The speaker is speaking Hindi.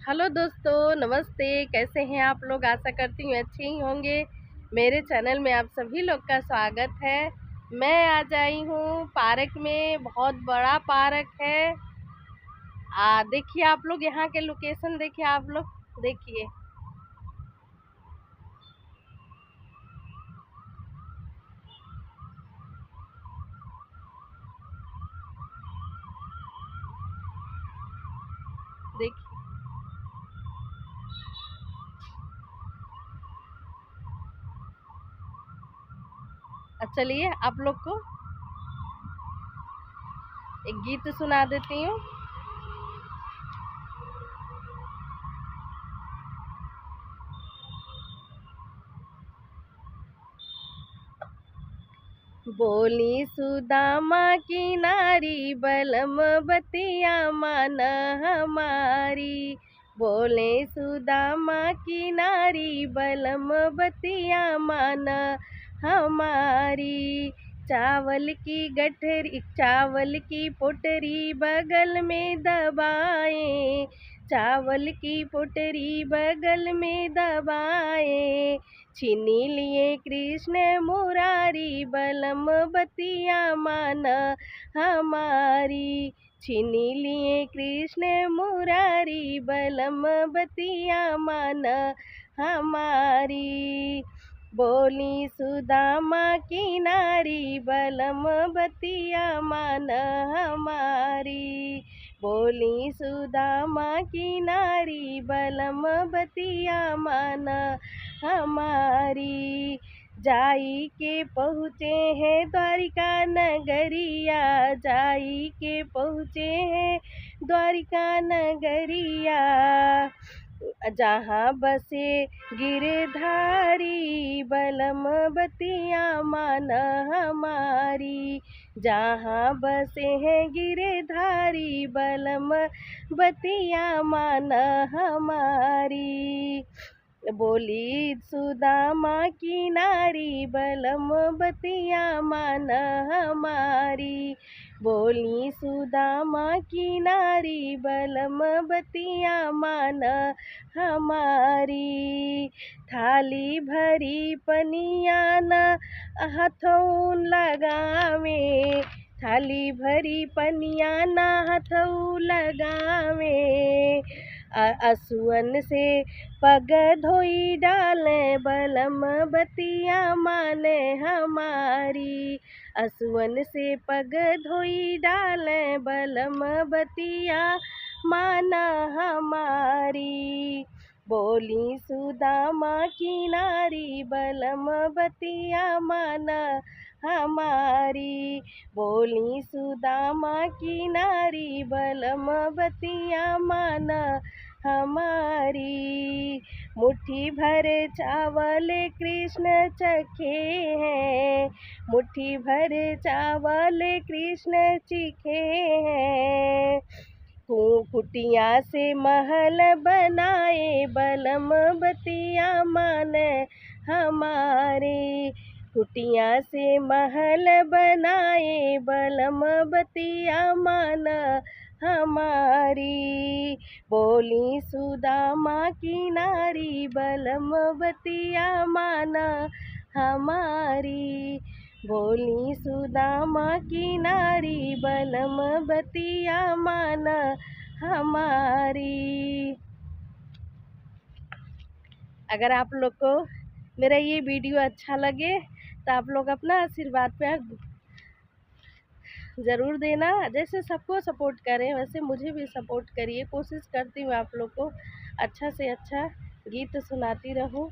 हेलो दोस्तों, नमस्ते। कैसे हैं आप लोग? आशा करती हूँ अच्छे ही होंगे। मेरे चैनल में आप सभी लोग का स्वागत है। मैं आज आई हूँ पार्क में। बहुत बड़ा पार्क है। देखिए आप लोग, यहाँ के लोकेशन देखिए। आप लोग देखिए। देखिए। चलिए आप लोग को एक गीत सुना देती हूँ। बोली सुदामा की नारी, बलम बतिया माना हमारी। बोले सुदामा की नारी, बलम बतिया माना हमारी। चावल की गठरी, चावल की पोटरी बगल में दबाए। चावल की पोटरी बगल में दबाए। छीनी लिए कृष्ण मुरारी, बलम बतिया माना हमारी। छीनी लिए कृष्ण मुरारी, बलम बतिया माना हमारी। बोली सुदामा की नारी, बलम बतिया माना हमारी। बोली सुदामा की नारी, बलम बतिया माना हमारी। जाई के पहुँचे हैं द्वारिका नगरिया। जाई के पहुँचे हैं द्वारिका नगरिया। जहाँ बसे गिरधारी, बलम बतिया माना हमारी। जहाँ बसे हैं गिरधारी, बलम बतिया माना हमारी। बोली सुदामा की नारी, बलम बतिया माना हमारी। बोली सुदामा की नारी, बलम बतिया माना हमारी। थाली भरी पनिया न हथों लगावे। थाली भरी पनिया न हथों लगावे। असुअन से पग धोई डाले, बलम बतिया माने हमारी। असुअन से पग धोई डाले, बलम बतिया माना हमारी। बोली सुदामा की नारी, बलम बतिया माना हमारी। बोली सुदामा की नारी, बलम बतिया माना हमारी। मुट्ठी भर चावल कृष्ण चखे हैं। मुट्ठी भर चावल कृष्ण चखे हैं। कुटिया से महल बनाए, बलम बतिया माने हमारे। कुटिया से महल बनाए, बलम बतिया माना हमारी। बोली सुदामा की नारी, बलम बतिया माना हमारी। बोली सुदामा की नारी, बलम बतिया माना हमारी। अगर आप लोग को मेरा ये वीडियो अच्छा लगे तो आप लोग अपना आशीर्वाद प्यार ज़रूर देना। जैसे सबको सपोर्ट करें वैसे मुझे भी सपोर्ट करिए। कोशिश करती हूँ आप लोग को अच्छा से अच्छा गीत सुनाती रहूँ।